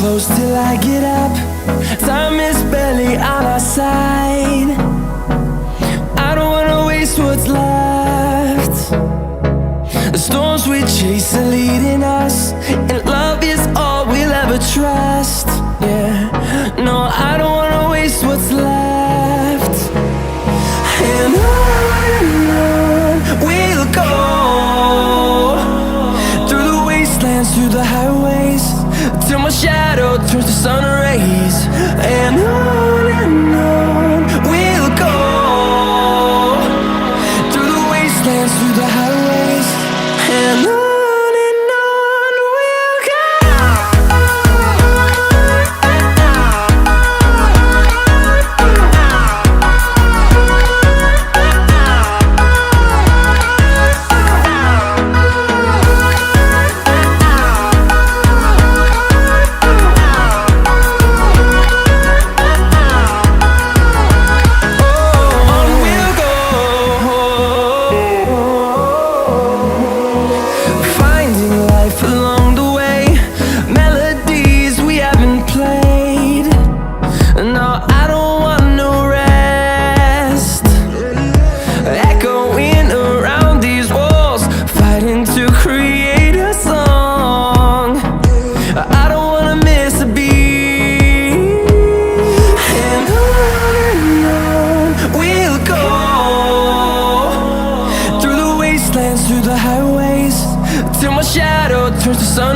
close till I get up. Time is barely on our side. I don't wanna waste what's left. The storms we chase are leading us, and love is all we'll ever trust. Yeah, no, I don't wanna waste what's left. And on we'll go, through the wastelands, through the highways, till my shadow turns to sun rays. And on we'll go, through the wastelands, through the highways, and on. Along the way, melodies we haven't played. No, I don't want no rest. Echoing around these walls, fighting to create a song. I don't wanna miss a beat. And on we'll go, through the wastelands, through the highways, till my shadow turns to sun.